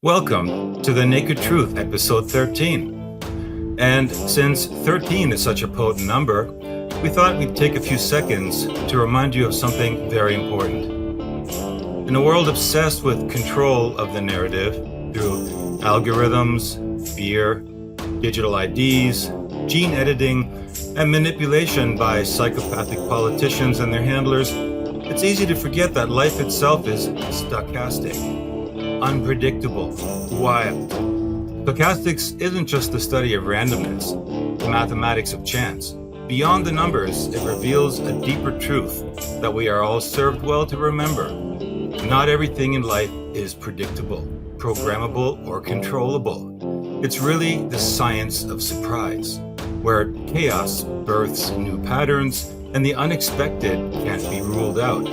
Welcome to The Naked Truth, episode 13. And since 13 is such a potent number, we thought we'd take a few seconds to remind you of something very important. In a world obsessed with control of the narrative through algorithms, fear, digital IDs, gene editing, and manipulation by psychopathic politicians and their handlers, it's easy to forget that life itself is stochastic, unpredictable, wild. Stochastics isn't just the study of randomness, the mathematics of chance. Beyond the numbers, it reveals a deeper truth that we are all served well to remember. Not everything in life is predictable, programmable, or controllable. It's really the science of surprise, where chaos births new patterns and the unexpected can't be ruled out.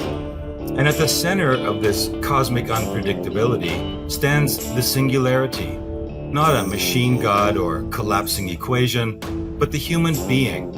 And at the center of this cosmic unpredictability stands the singularity, not a machine god or collapsing equation, but the human being,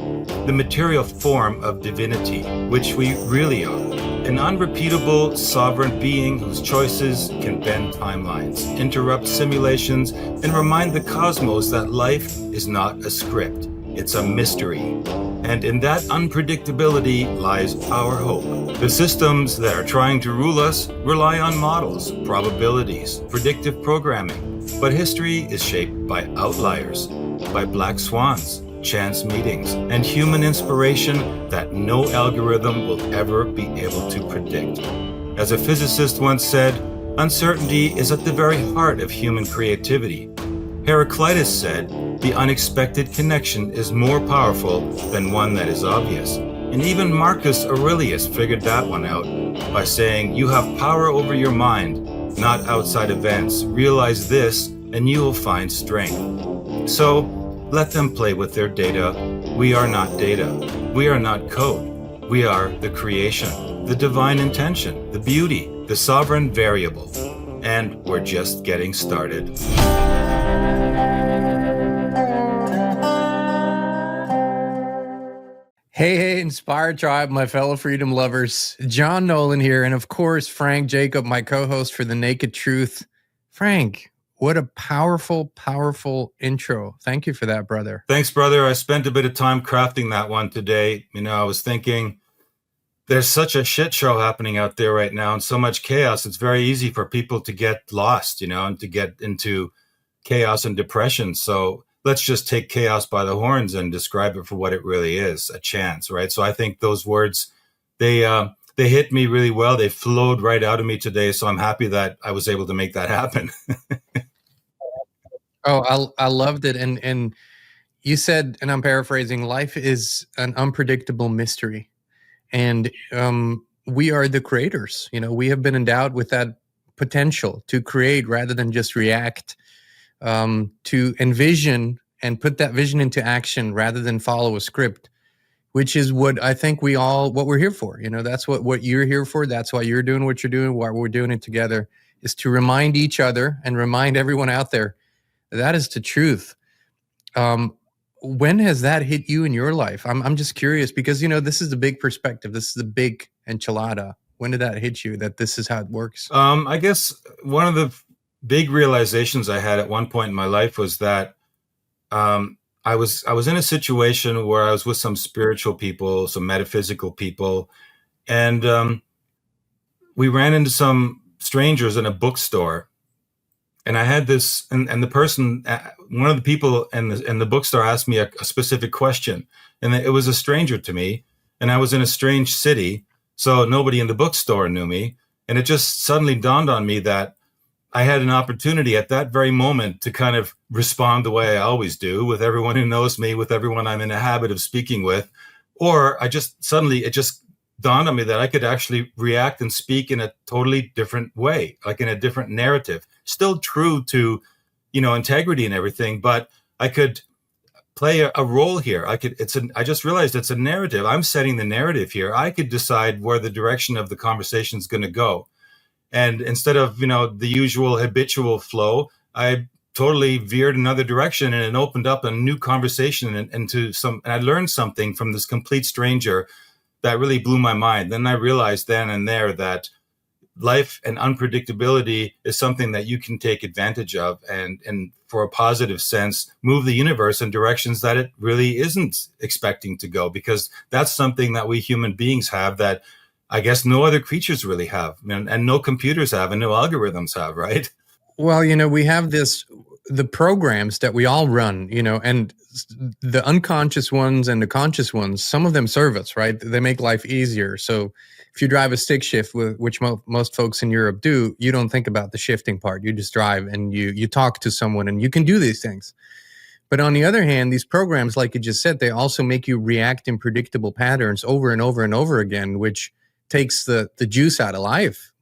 the material form of divinity, which we really are. An unrepeatable, sovereign being whose choices can bend timelines, interrupt simulations, and remind the cosmos that life is not a script, it's a mystery. And in that unpredictability lies our hope. The systems that are trying to rule us rely on models, probabilities, predictive programming. But history is shaped by outliers, by black swans, chance meetings, and human inspiration that no algorithm will ever be able to predict. As a physicist once said, uncertainty is at the very heart of human creativity. Heraclitus said, the unexpected connection is more powerful than one that is obvious. And even Marcus Aurelius figured that one out by saying, you have power over your mind, not outside events. Realize this, and you will find strength. So, let them play with their data. We are not data. We are not code. We are the creation, the divine intention, the beauty, the sovereign variable. And we're just getting started. Hey, Inspired Tribe, my fellow freedom lovers. John Nolan here, and of course, Frank Jacob, my co-host for The Naked Truth. Frank, what a powerful, powerful intro. Thank you for that, brother. Thanks, brother. I spent a bit of time crafting that one today. I was thinking there's such a shit show happening out there right now and so much chaos. It's very easy for people to get lost, and to get into chaos and depression. So let's just take chaos by the horns and describe it for what it really is, a chance, right? So I think those words, they hit me really well. They flowed right out of me today. So I'm happy that I was able to make that happen. Oh, I loved it. And you said, and I'm paraphrasing, life is an unpredictable mystery. And we are the creators. We have been endowed with that potential to create rather than just react, to envision and put that vision into action rather than follow a script, which is what I think what we're here for. That's what you're here for. That's why you're doing what you're doing, why we're doing it together, is to remind each other and remind everyone out there that is the truth. When has that hit you in your life? I'm just curious because, this is the big perspective. This is the big enchilada. When did that hit you that this is how it works? I guess one of the big realizations I had at one point in my life was that I was in a situation where I was with some spiritual people, some metaphysical people, and we ran into some strangers in a bookstore. And I had this, and the person, one of the people in the bookstore asked me a specific question, and it was a stranger to me, and I was in a strange city, so nobody in the bookstore knew me, and it just suddenly dawned on me that I had an opportunity at that very moment to kind of respond the way I always do with everyone who knows me, with everyone I'm in a habit of speaking with, or it just dawned on me that I could actually react and speak in a totally different way, like in a different narrative, still true to, integrity and everything, but I could play a role here. I just realized it's a narrative. I'm setting the narrative here. I could decide where the direction of the conversation is going to go. And instead of, the usual habitual flow, I totally veered another direction, and it opened up a new conversation and I learned something from this complete stranger that really blew my mind. Then I realized then and there that life and unpredictability is something that you can take advantage of and for a positive sense, move the universe in directions that it really isn't expecting to go, because that's something that we human beings have that I guess no other creatures really have, and no computers have, and no algorithms have, right? Well, we have the programs that we all run, and the unconscious ones and the conscious ones, some of them serve us, right? They make life easier. So if you drive a stick shift, which most folks in Europe do, you don't think about the shifting part. You just drive and you talk to someone and you can do these things. But on the other hand, these programs, like you just said, they also make you react in predictable patterns over and over and over again, which takes the juice out of life.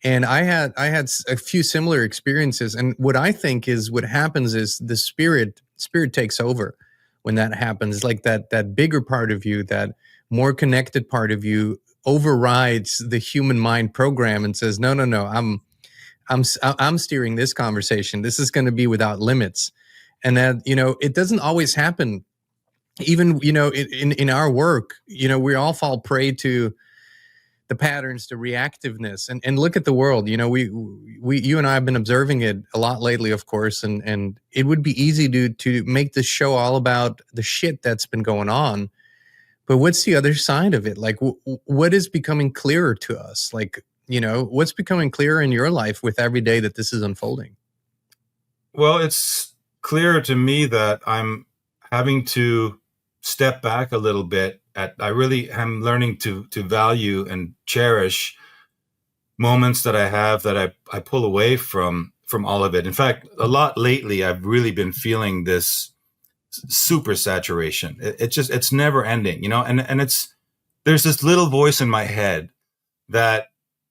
And I had a few similar experiences. And what I think is what happens is the spirit takes over when that happens. Like that bigger part of you, that more connected part of you overrides the human mind program and says, no, I'm steering this conversation. This is going to be without limits. And that, it doesn't always happen. Even, in our work, we all fall prey to the patterns, the reactiveness, and look at the world. You and I have been observing it a lot lately, of course, and it would be easy to make this show all about the shit that's been going on. But what's the other side of it? Like, what is becoming clearer to us? Like, what's becoming clearer in your life with every day that this is unfolding? Well, it's clear to me that I'm having to step back a little bit. I really am learning to value and cherish moments that I have that I pull away from all of it. In fact, a lot lately, I've really been feeling this super saturation. It's never ending, and there's this little voice in my head that,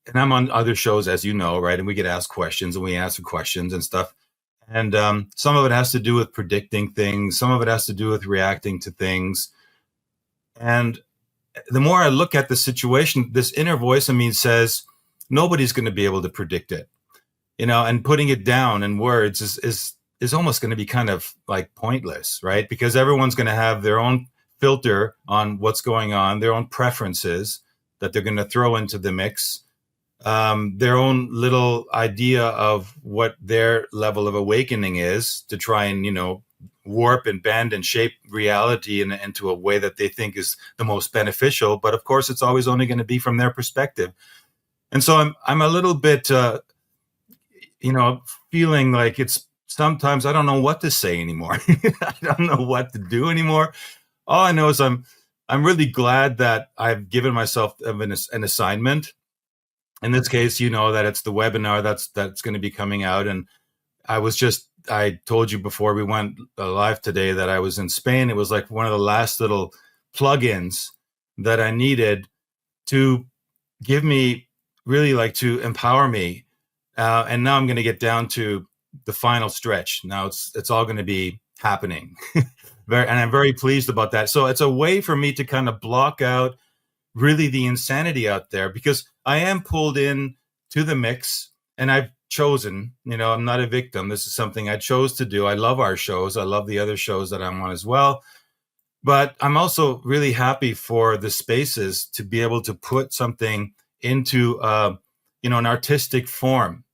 and I'm on other shows, as you know, right? And we get asked questions and we answer questions and stuff. And some of it has to do with predicting things. Some of it has to do with reacting to things. And the more I look at the situation, this inner voice in me says, nobody's going to be able to predict it, and putting it down in words is almost going to be kind of like pointless, right? Because everyone's going to have their own filter on what's going on, their own preferences that they're going to throw into the mix, their own little idea of what their level of awakening is to try and, warp and bend and shape reality into a way that they think is the most beneficial. But of course, it's always only going to be from their perspective. And so I'm a little bit, feeling like it's sometimes I don't know what to say anymore. I don't know what to do anymore. All I know is I'm really glad that I've given myself an assignment. In this case, that it's the webinar that's going to be coming out. And I told you before we went live today that I was in Spain. It was like one of the last little plugins that I needed to give me really to empower me. And now I'm going to get down to the final stretch. Now it's all going to be happening. And I'm very pleased about that. So it's a way for me to kind of block out really the insanity out there, because I am pulled in to the mix and I've chosen, I'm not a victim. This is something I chose to do. I love our shows. I love the other shows that I'm on as well. But I'm also really happy for the spaces to be able to put something into, an artistic form,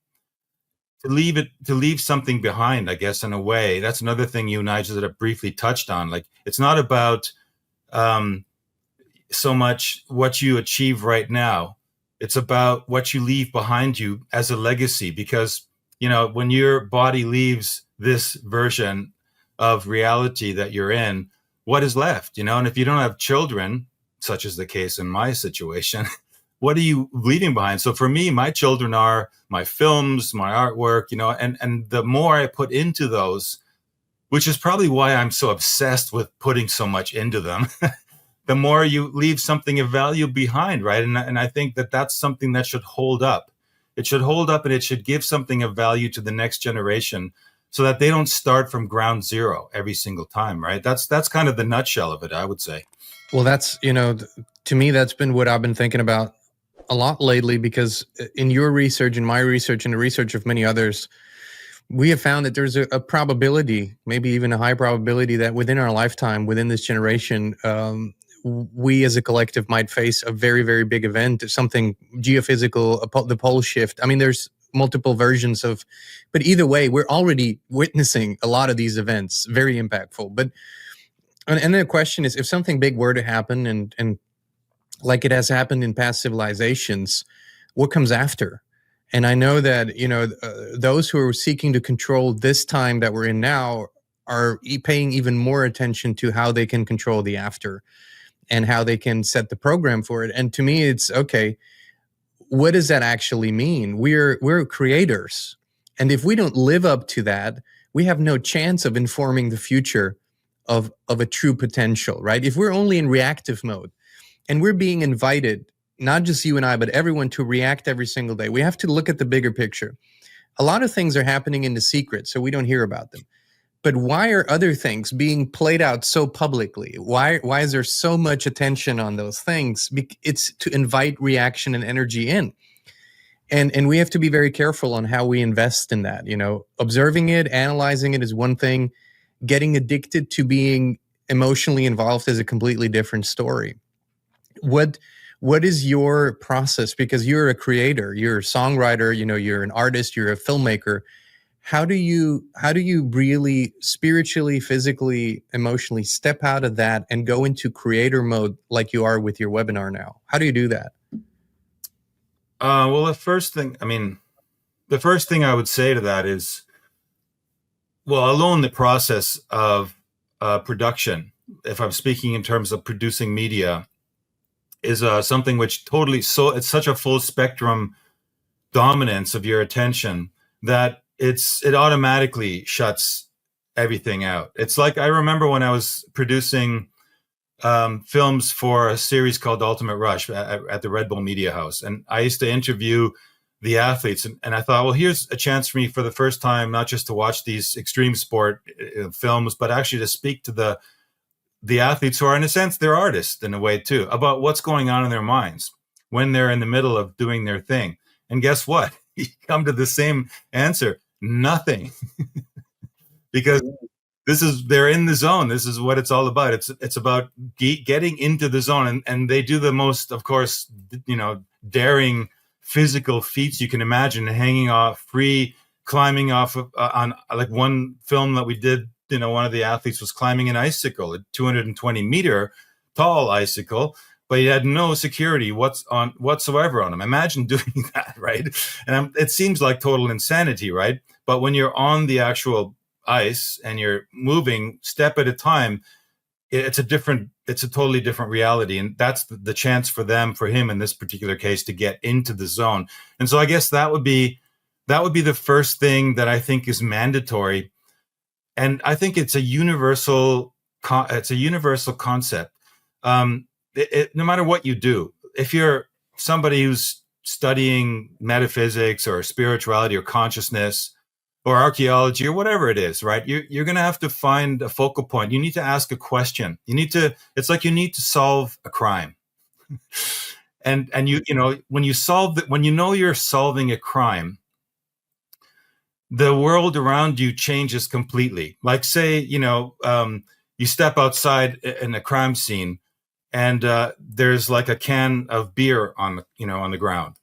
to leave something behind, I guess, in a way. That's another thing you and I just briefly touched on. Like, it's not about so much what you achieve right now. It's about what you leave behind you as a legacy, because, when your body leaves this version of reality that you're in, what is left, and if you don't have children, such as the case in my situation, what are you leaving behind? So for me, my children are my films, my artwork, and the more I put into those, which is probably why I'm so obsessed with putting so much into them, the more you leave something of value behind, right? And I think that that's something that should hold up. It should hold up, and it should give something of value to the next generation, so that they don't start from ground zero every single time, right? That's kind of the nutshell of it, I would say. Well, that's, to me, that's been what I've been thinking about a lot lately, because in your research, in my research, and the research of many others, we have found that there's a probability, maybe even a high probability, that within our lifetime, within this generation, we as a collective might face a very, very big event, something geophysical, the pole shift. I mean, there's multiple versions of, but either way, we're already witnessing a lot of these events, very impactful. But and then the question is, if something big were to happen, and like it has happened in past civilizations, what comes after? And I know that, those who are seeking to control this time that we're in now are paying even more attention to how they can control the after and how they can set the program for it. And to me, it's okay, what does that actually mean? We're creators. And if we don't live up to that, we have no chance of informing the future of a true potential, right? If we're only in reactive mode and we're being invited, not just you and I, but everyone, to react every single day, we have to look at the bigger picture. A lot of things are happening in the secret, so we don't hear about them. But why are other things being played out so publicly? Why is there so much attention on those things? It's to invite reaction and energy in. And we have to be very careful on how we invest in that. Observing it, analyzing it is one thing. Getting addicted to being emotionally involved is a completely different story. What is your process? Because you're a creator, you're a songwriter, you're an artist, you're a filmmaker. How do you really spiritually, physically, emotionally step out of that and go into creator mode like you are with your webinar now? How do you do that? Well, the first thing I would say to that is, well, alone the process of production, if I'm speaking in terms of producing media, is something which it's such a full spectrum dominance of your attention that it automatically shuts everything out. It's like, I remember when I was producing films for a series called Ultimate Rush at the Red Bull Media House, and I used to interview the athletes, and I thought, well, here's a chance for me for the first time, not just to watch these extreme sport films, but actually to speak to the athletes who are, in a sense, they're artists in a way too, about what's going on in their minds when they're in the middle of doing their thing. And guess what? You come to the same answer: nothing. Because they're in the zone. This is what it's all about. It's about getting into the zone, and they do the most, of course, daring physical feats you can imagine, hanging off, climbing off of, on like one film that we did. One of the athletes was climbing an icicle, a 220-meter tall icicle, but he had no security whatsoever on him. Imagine doing that, right? And it seems like total insanity, right? But when you're on the actual ice and you're moving step at a time, it's a totally different reality. And that's the chance for him in this particular case, to get into the zone. And so I guess that would be the first thing that I think is mandatory. And I think it's a universal concept. No matter what you do, if you're somebody who's studying metaphysics or spirituality or consciousness or archaeology or whatever it is, right? You're going to have to find a focal point. You need to ask a question. It's like you need to solve a crime. and when you're solving a crime, the world around you changes completely. Like, say, you step outside in a crime scene, and there's like a can of beer on the ground.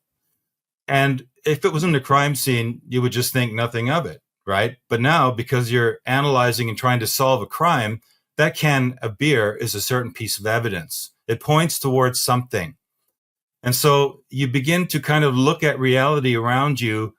And if it wasn't a crime scene, you would just think nothing of it, right? But now, because you're analyzing and trying to solve a crime, that can of beer is a certain piece of evidence. It points towards something. And so you begin to kind of look at reality around you.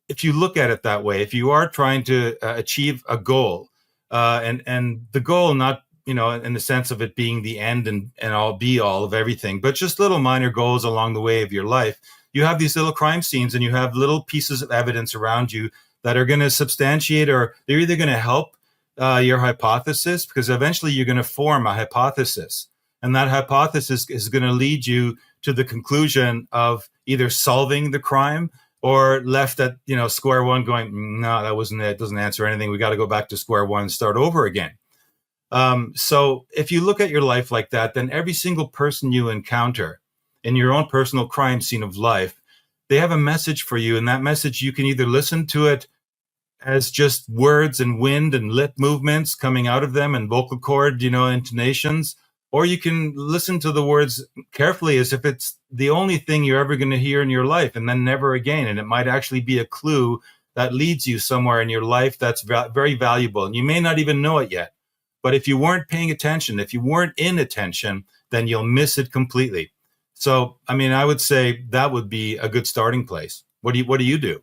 If you look at it that way, if you are trying to achieve a goal, and the goal, not, in the sense of it being the end and all be all of everything, but just little minor goals along the way of your life, you have these little crime scenes and you have little pieces of evidence around you that are going to substantiate, or they're either going to help your hypothesis, because eventually you're going to form a hypothesis. And that hypothesis is going to lead you to the conclusion of either solving the crime or left at, square one going, no, that wasn't it. It doesn't answer anything. We got to go back to square one and start over again. So if you look at your life like that, then every single person you encounter in your own personal crime scene of life, they have a message for you. And that message, you can either listen to it as just words and wind and lip movements coming out of them and vocal cord, intonations, or you can listen to the words carefully as if it's the only thing you're ever going to hear in your life, and then never again. And it might actually be a clue that leads you somewhere in your life that's very valuable. And you may not even know it yet. But if you weren't paying attention, if you weren't in attention, then you'll miss it completely. So, I mean, I would say that would be a good starting place. What do you do?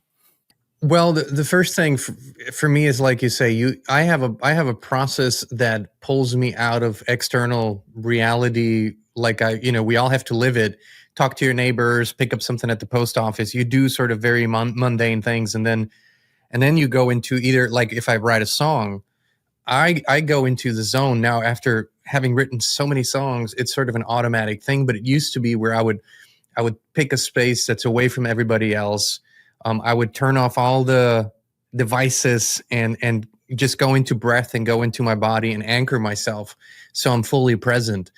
Well, the first thing for me is, like you say, I have a process that pulls me out of external reality. Like we all have to live it. Talk to your neighbors, pick up something at the post office. You do sort of very mundane things, and then you go into, either, like, if I write a song, I go into the zone now. After having written so many songs, it's sort of an automatic thing. But it used to be where I would pick a space that's away from everybody else. I would turn off all the devices and just go into breath and go into my body and anchor myself so I'm fully present.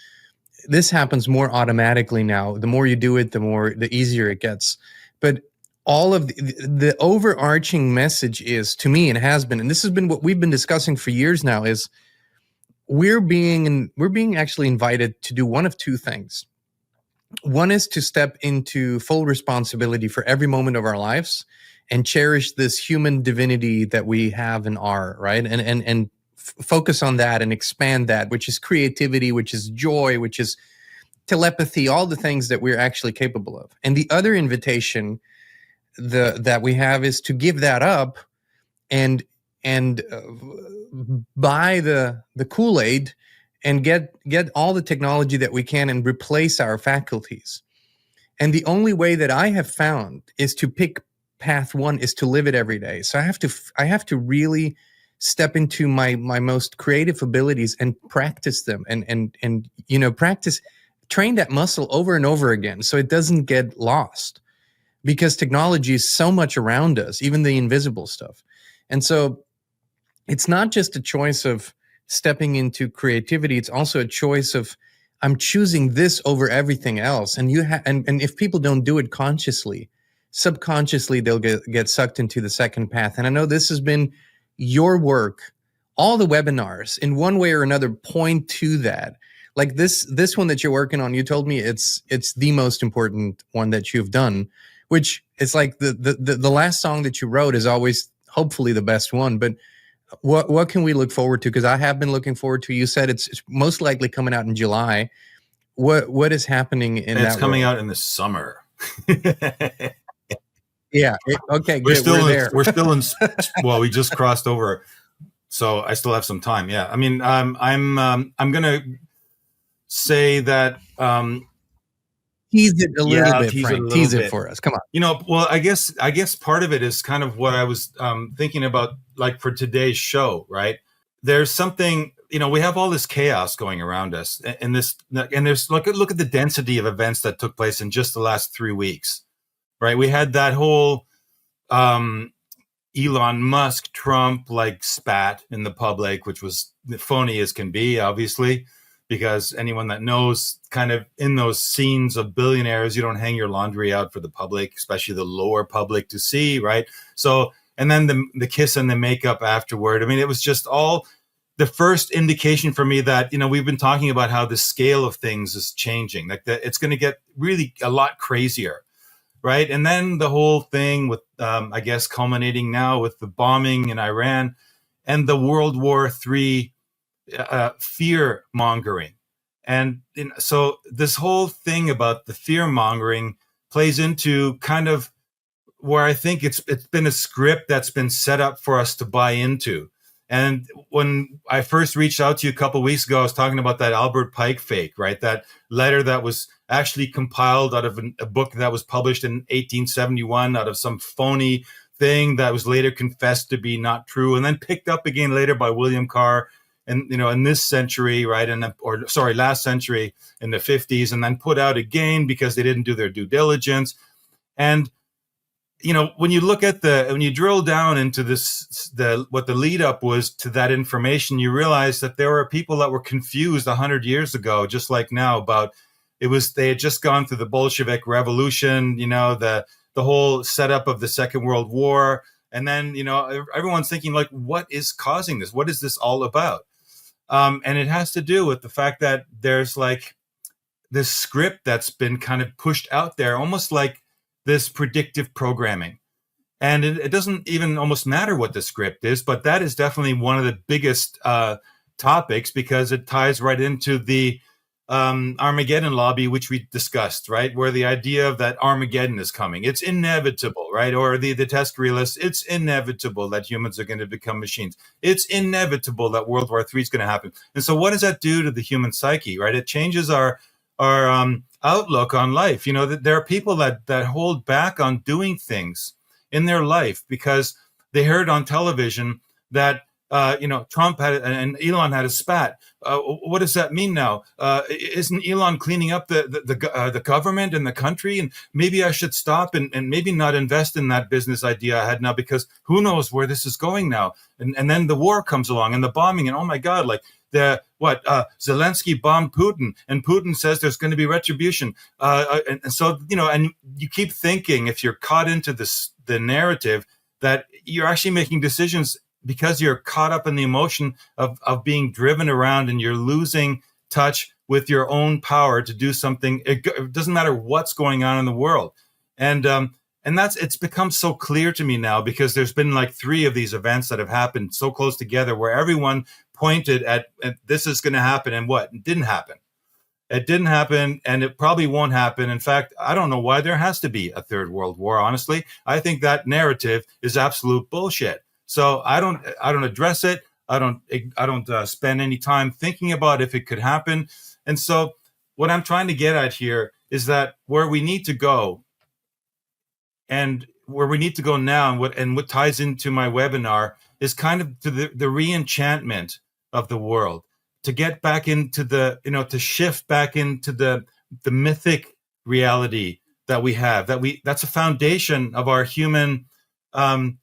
This happens more automatically now. The more you do it, the easier it gets. But all of the overarching message is, to me, and has been, and this has been what we've been discussing for years now, is we're being actually invited to do one of two things. One is to step into full responsibility for every moment of our lives and cherish this human divinity that we have and are, right? And focus on that and expand that, which is creativity, which is joy, which is telepathy, all the things that we're actually capable of. And the other invitation that we have is to give that up and buy the Kool-Aid and get all the technology that we can and replace our faculties. And the only way that I have found is to pick path one, is to live it every day. So I have to really step into my most creative abilities and practice them and train that muscle over and over again so it doesn't get lost, because technology is so much around us, even the invisible stuff. And so it's not just a choice of stepping into creativity, it's also a choice of, I'm choosing this over everything else. And and if people don't do it consciously, subconsciously they'll get sucked into the second path. And I know this has been your work. All the webinars in one way or another point to that. Like this one that you're working on, you told me it's the most important one that you've done, which is like the last song that you wrote is always hopefully the best one. But what can we look forward to? Because I have been looking forward to. You said it's most likely coming out in July. What is happening in that? It's coming out in the summer. Yeah. Okay. Good. We're still in. Well, we just crossed over, so I still have some time. Yeah. I mean, I'm gonna say that. Tease it a little bit, Frank. Tease it for us. Come on. Well, I guess part of it is kind of what I was thinking about, like for today's show, right? There's something, we have all this chaos going around us, and there's look at the density of events that took place in just the last 3 weeks, right? We had that whole Elon Musk Trump spat in the public, which was phony as can be, obviously. Because anyone that knows, kind of in those scenes of billionaires, you don't hang your laundry out for the public, especially the lower public to see, right? So, and then the kiss and the makeup afterward. I mean, it was just all the first indication for me that, we've been talking about how the scale of things is changing, like that it's going to get really a lot crazier, right? And then the whole thing with, I guess, culminating now with the bombing in Iran and the World War III fear mongering. And so this whole thing about the fear mongering plays into kind of where I think it's been a script that's been set up for us to buy into. And when I first reached out to you a couple of weeks ago, I was talking about that Albert Pike fake, right? That letter that was actually compiled out of a book that was published in 1871 out of some phony thing that was later confessed to be not true, and then picked up again later by William Carr. And, in this century, right, last century in the 50s, and then put out again because they didn't do their due diligence. And, when you look at when you drill down into what the lead up was to that information, you realize that there were people that were confused 100 years ago, just like now, about they had just gone through the Bolshevik Revolution, the whole setup of the Second World War. And then, everyone's thinking, what is causing this? What is this all about? And it has to do with the fact that there's like this script that's been kind of pushed out there, almost like this predictive programming. And it doesn't even almost matter what the script is, but that is definitely one of the biggest topics, because it ties right into the Armageddon lobby, which we discussed, right? Where the idea of that Armageddon is coming. It's inevitable, right? Or the test realists, it's inevitable that humans are going to become machines. It's inevitable that World War III is going to happen. And so what does that do to the human psyche, right? It changes our outlook on life. You know, there are people that hold back on doing things in their life because they heard on television that Trump had and Elon had a spat. What does that mean now? Isn't Elon cleaning up the government and the country? And maybe I should stop and maybe not invest in that business idea I had now, because who knows where this is going now? And then the war comes along and the bombing, and oh my God, like Zelensky bombed Putin, and Putin says there's going to be retribution. And so, and you keep thinking, if you're caught into the narrative, that you're actually making decisions because you're caught up in the emotion of being driven around, and you're losing touch with your own power to do something. It doesn't matter what's going on in the world. And it's become so clear to me now, because there's been like 3 of these events that have happened so close together, where everyone pointed at this is going to happen, and what? It didn't happen. It didn't happen, and it probably won't happen. In fact, I don't know why there has to be a 3rd World War, honestly. I think that narrative is absolute bullshit. So I don't address it. I don't spend any time thinking about if it could happen. And so what I'm trying to get at here is that where we need to go, and where we need to go now, and what ties into my webinar, is kind of to the re-enchantment of the world, to get back into to shift back into the mythic reality that we have, that's a foundation of our human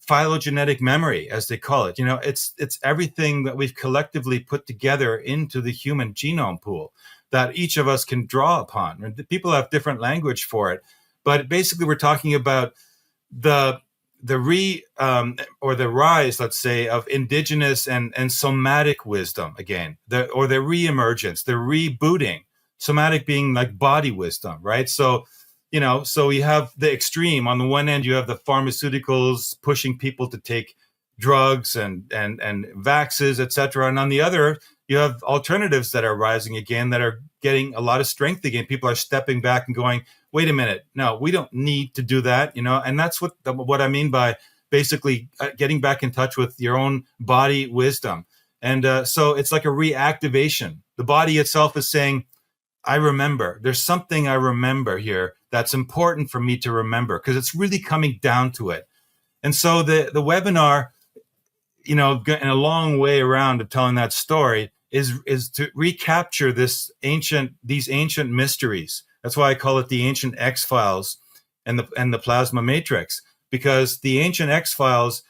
phylogenetic memory, as they call it. It's everything that we've collectively put together into the human genome pool that each of us can draw upon. And people have different language for it, but basically we're talking about the rise, let's say, of indigenous and somatic wisdom again, or the reemergence, the rebooting. Somatic being like body wisdom, right? So you have the extreme. On the one end, you have the pharmaceuticals pushing people to take drugs and vaxes, etc. And on the other, you have alternatives that are rising again, that are getting a lot of strength again. People are stepping back and going, wait a minute, no, we don't need to do that, and that's what I mean by basically getting back in touch with your own body wisdom. And so it's like a reactivation. The body itself is saying, I remember. There's something I remember here that's important for me to remember, because it's really coming down to it. And so the webinar, in a long way around of telling that story, is to recapture these ancient mysteries. That's why I call it the ancient X-Files and the plasma matrix, because the ancient X-Files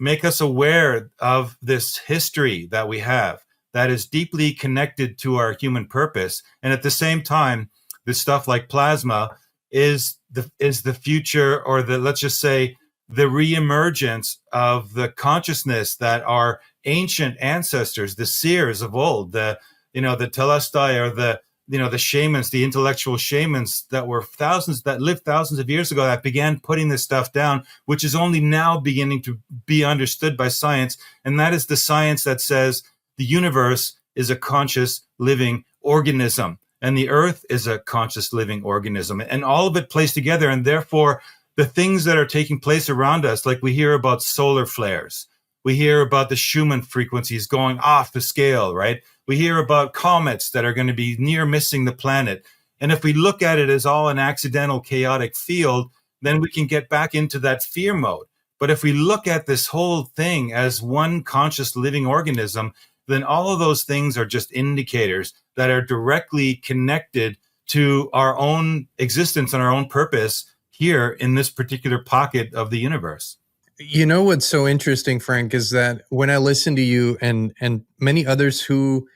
make us aware of this history that we have that is deeply connected to our human purpose. And at the same time, this stuff like plasma is the future, or let's just say, the reemergence of the consciousness that our ancient ancestors, the seers of old, the Telestai, or the shamans, the intellectual shamans that lived thousands of years ago, that began putting this stuff down, which is only now beginning to be understood by science. And that is the science that says the universe is a conscious living organism, and the earth is a conscious living organism, and all of it plays together. And therefore, the things that are taking place around us, like we hear about solar flares, we hear about the Schumann frequencies going off the scale, right? We hear about comets that are going to be near missing the planet. And if we look at it as all an accidental, chaotic field, then we can get back into that fear mode. But if we look at this whole thing as one conscious living organism, then all of those things are just indicators that are directly connected to our own existence and our own purpose here in this particular pocket of the universe. What's so interesting, Frank, is that when I listen to you and many others who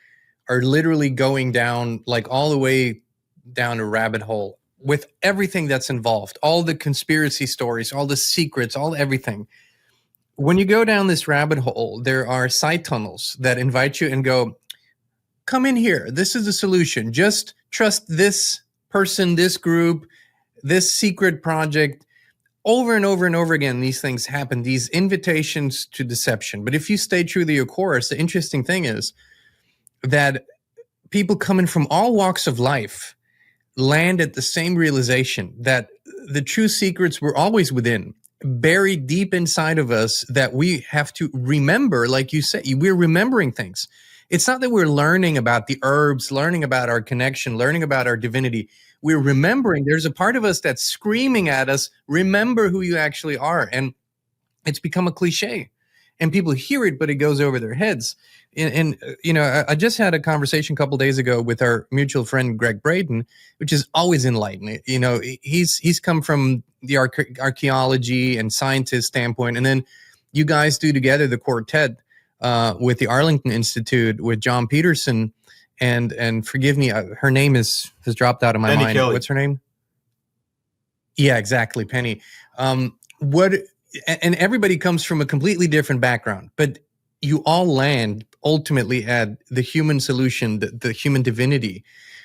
are literally going down, like all the way down a rabbit hole with everything that's involved, all the conspiracy stories, all the secrets, all everything. When you go down this rabbit hole, there are side tunnels that invite you and go, come in here. This is the solution. Just trust this person, this group, this secret project. Over and over and over again, these things happen, these invitations to deception. But if you stay true to your course, the interesting thing is that people coming from all walks of life land at the same realization that the true secrets were always within, buried deep inside of us, that we have to remember. Like you said, we're remembering things. It's not that we're learning about the herbs, learning about our connection, learning about our divinity. We're remembering. There's a part of us that's screaming at us, remember who you actually are. And it's become a cliche. And people hear it, but it goes over their heads. And you know, I just had a conversation a couple days ago with our mutual friend, Greg Braden, which is always enlightening. You know, he's come from the archaeology and scientist standpoint. And then you guys do together the quartet with the Arlington Institute with John Peterson. And forgive me, her name has dropped out of my mind. Kelly. What's her name? Yeah, exactly, Penny. And everybody comes from a completely different background, but you all land ultimately at the human solution, the human divinity.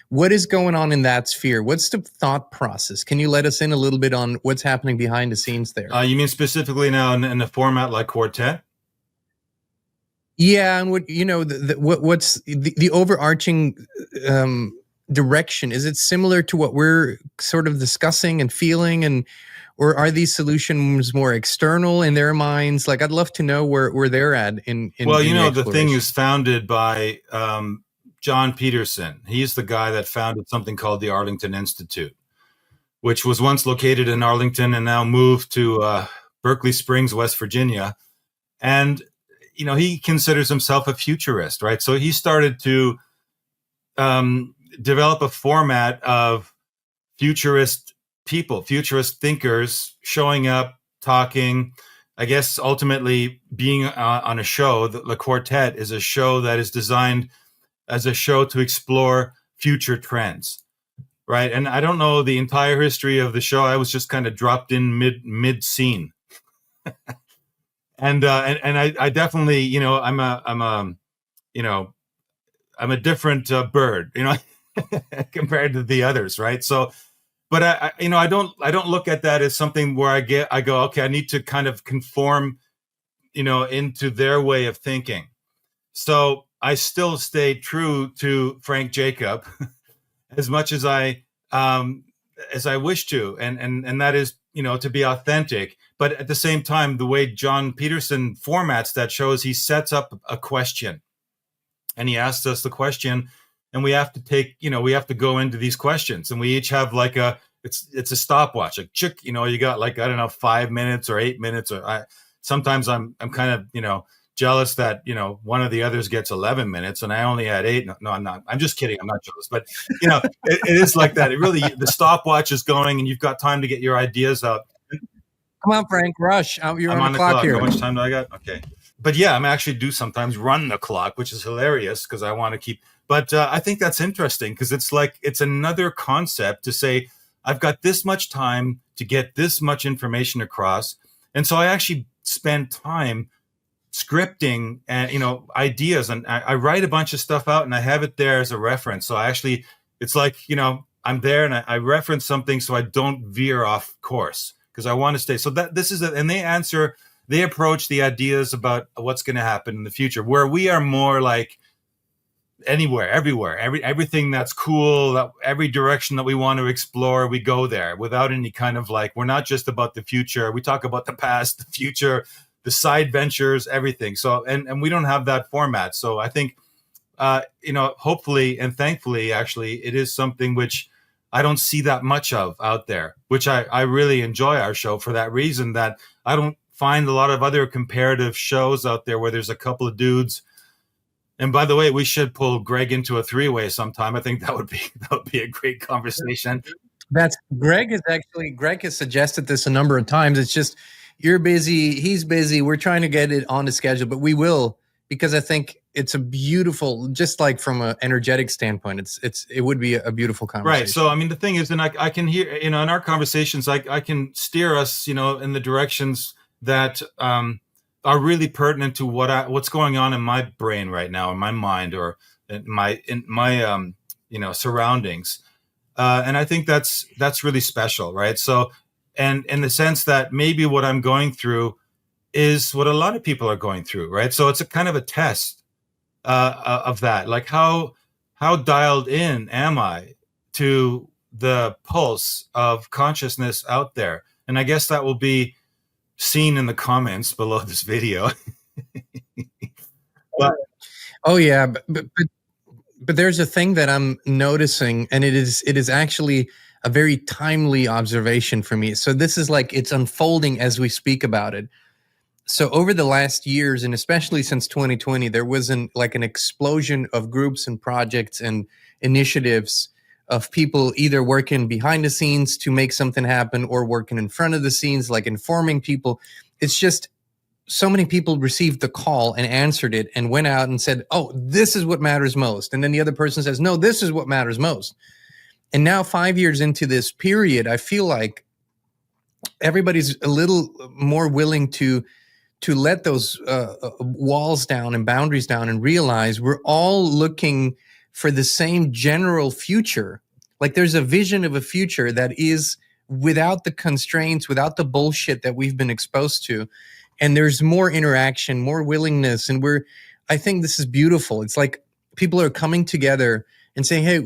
What is going on in that sphere? What's the thought process? Can you let us in a little bit on what's happening behind the scenes there? You mean specifically now in a format like quartet? Yeah, and what you know, what's the overarching direction? Is it similar to what we're sort of discussing and feeling, and or are these solutions more external in their minds? Like, I'd love to know where they're at in well, you in know, the thing is founded by John Peterson. He's the guy that founded something called the Arlington Institute, which was once located in Arlington and now moved to Berkeley Springs, West Virginia. And you know, he considers himself a futurist, right? So he started to develop a format of futurist people, futurist thinkers showing up, talking. I guess ultimately being on a show, the Quartet is a show that is designed as a show to explore future trends, right? And I don't know the entire history of the show. I was just kind of dropped in mid scene. And I definitely, you know, I'm a different bird, you know, compared to the others, right? So, but I don't look at that as something where I go, okay, I need to kind of conform, you know, into their way of thinking. So I still stay true to Frank Jacob as much as I wish to, and that is, you know, to be authentic. But at the same time, the way John Peterson formats that shows, he sets up a question and he asks us the question, and we have to go into these questions, and we each have like it's a stopwatch, like chick, you know, you got like, I don't know, 5 minutes or 8 minutes, or sometimes I'm kind of, you know, jealous that, you know, one of the others gets 11 minutes and I only had 8. No, I'm not. I'm just kidding. I'm not jealous, but you know, it is like that. It really, the stopwatch is going and you've got time to get your ideas out. Come on, Frank, rush. You're I'm on the clock here. How much time do I got? Okay. But yeah, I'm actually do sometimes run the clock, which is hilarious because I want to keep, but I think that's interesting because it's like, it's another concept to say, I've got this much time to get this much information across. And so I actually spend time scripting and, you know, ideas, and I write a bunch of stuff out and I have it there as a reference. So I actually, it's like, you know, I'm there and I reference something so I don't veer off course because I want to stay. So that this is and they approach the ideas about what's going to happen in the future, where we are more like anywhere, everywhere, everything that's cool, every direction that we want to explore, we go there without any kind of like, we're not just about the future. We talk about the past, the future, the side ventures, everything. So, and we don't have that format. So I think, you know, hopefully and thankfully, actually, it is something which I don't see that much of out there, which I really enjoy our show for that reason, that I don't find a lot of other comparative shows out there where there's a couple of dudes. And by the way, we should pull Greg into a 3-way sometime. I think that would be a great conversation. That's Greg has suggested this a number of times. It's just, you're busy, he's busy. We're trying to get it on the schedule, but we will, because I think it's a beautiful, just like from an energetic standpoint, it would be a beautiful conversation. Right. So, I mean, the thing is, and I can hear, you know, in our conversations, I can steer us, you know, in the directions that are really pertinent to what's going on in my brain right now, in my mind, or in my surroundings. And I think that's really special, right? So, and in the sense that maybe what I'm going through is what a lot of people are going through, right? So it's a kind of a test of that. Like how dialed in am I to the pulse of consciousness out there? And I guess that will be seen in the comments below this video. But Oh yeah, but there's a thing that I'm noticing, and it is actually a very timely observation for me. So this is like it's unfolding as we speak about it. So over the last years, and especially since 2020, there was an explosion of groups and projects and initiatives of people either working behind the scenes to make something happen or working in front of the scenes, like informing people. It's just so many people received the call and answered it and went out and said, oh, this is what matters most. And then the other person says, no, this is what matters most. And now 5 years into this period, I feel like everybody's a little more willing to let those walls down and boundaries down and realize we're all looking for the same general future. Like there's a vision of a future that is without the constraints, without the bullshit that we've been exposed to. And there's more interaction, more willingness. And I think this is beautiful. It's like people are coming together and saying, hey,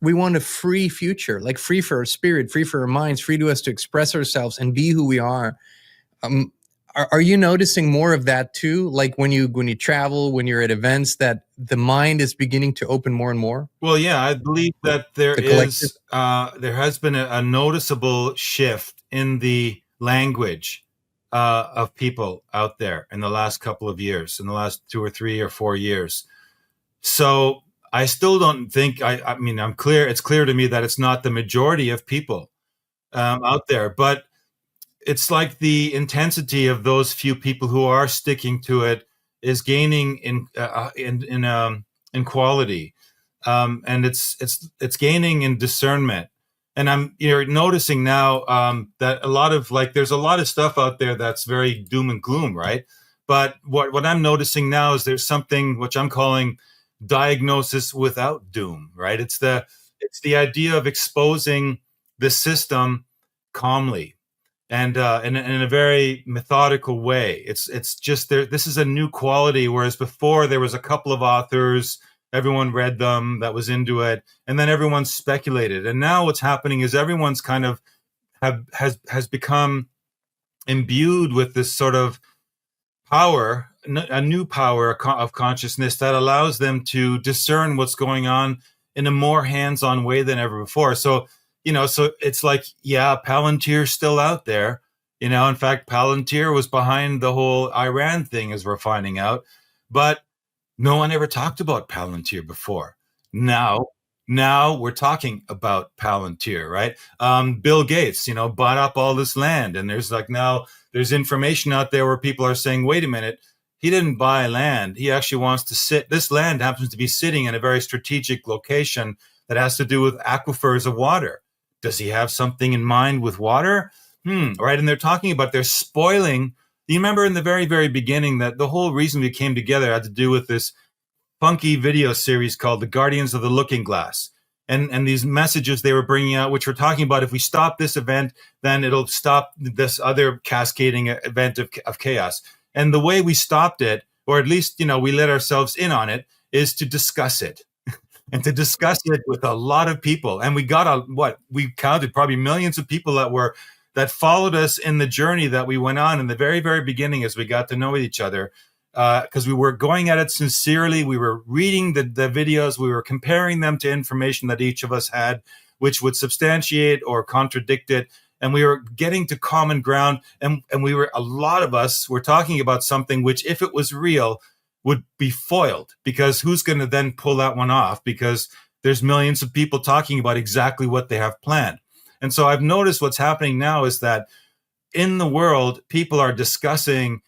we want a free future, like free for our spirit, free for our minds, free to us to express ourselves and be who we are. Are you noticing more of that too? Like when you travel, when you're at events, that the mind is beginning to open more and more? well, yeah, I believe that there has been a noticeable shift in the language of people out there in the last couple of years, in the last 2 or 3 or 4 years. So I still don't think, I mean, it's clear to me that it's not the majority of people out there, but it's like the intensity of those few people who are sticking to it is gaining in quality, and it's gaining in discernment. And you're noticing now that a lot of there's a lot of stuff out there that's very doom and gloom, right? But what I'm noticing now is there's something which I'm calling diagnosis without doom, right? It's the idea of exposing the system calmly and in a very methodical way. It's just there. This is a new quality, whereas before there was a couple of authors, everyone read them, that was into it, and then everyone speculated. And now what's happening is everyone's kind of has become imbued with this sort of power, a new power of consciousness that allows them to discern what's going on in a more hands-on way than ever before. So so it's like, yeah, Palantir's still out there. In fact, Palantir was behind the whole Iran thing, as we're finding out. But no one ever talked about Palantir before. Now we're talking about Palantir, right? Bill Gates, bought up all this land, and there's information out there where people are saying, wait a minute, he didn't buy land. He actually wants to sit. This land happens to be sitting in a very strategic location that has to do with aquifers of water. Does he have something in mind with water? Right. And they're talking about they're spoiling. Do you remember in the very, very beginning that the whole reason we came together had to do with this funky video series called The Guardians of the Looking Glass? And these messages they were bringing out, which were talking about if we stop this event, then it'll stop this other cascading event of chaos. And the way we stopped it, or at least, we let ourselves in on it, is to discuss it. And to discuss it with a lot of people. And we got we counted probably millions of people that followed us in the journey that we went on in the very, very beginning as we got to know each other. Because we were going at it sincerely. We were reading the videos. We were comparing them to information that each of us had, which would substantiate or contradict it. And we were getting to common ground. And a lot of us were talking about something which, if it was real, would be foiled, because who's going to then pull that one off? Because there's millions of people talking about exactly what they have planned. And so I've noticed what's happening now is that in the world, people are discussing,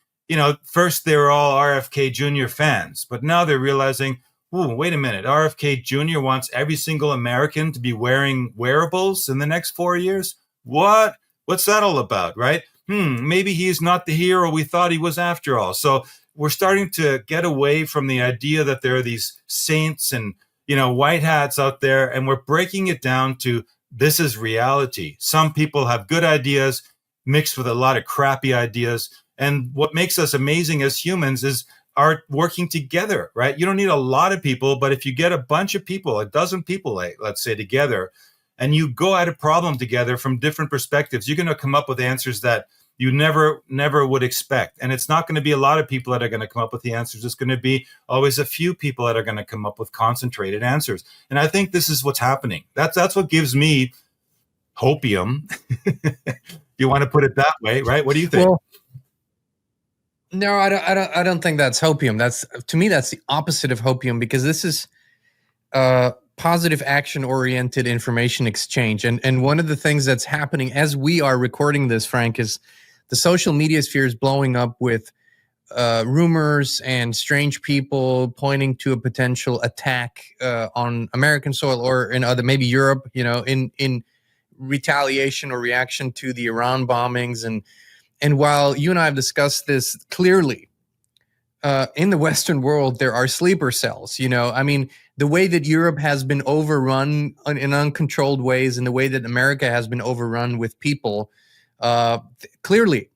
first they were all RFK Jr. fans, but now they're realizing, oh, wait a minute, RFK Jr. wants every single American to be wearing wearables in the next 4 years? What's that all about, right? maybe he's not the hero we thought he was after all. So we're starting to get away from the idea that there are these saints and, white hats out there, and we're breaking it down to this is reality. Some people have good ideas mixed with a lot of crappy ideas. And what makes us amazing as humans is our working together, right? You don't need a lot of people, but if you get a bunch of people, a dozen people, let's say, together, and you go at a problem together from different perspectives, you're going to come up with answers that you never would expect. And it's not going to be a lot of people that are going to come up with the answers. It's going to be always a few people that are going to come up with concentrated answers. And I think this is what's happening. That's what gives me hopium. You want to put it that way, right? What do you think? Well, no, I don't think that's hopium. To me, that's the opposite of hopium, because this is positive action-oriented information exchange. And one of the things that's happening as we are recording this, Frank, is the social media sphere is blowing up with rumors and strange people pointing to a potential attack on American soil or in other, maybe Europe, in retaliation or reaction to the Iran bombings. And while you and I have discussed this clearly, in the Western world, there are sleeper cells. The way that Europe has been overrun in uncontrolled ways, and the way that America has been overrun with people, clearly,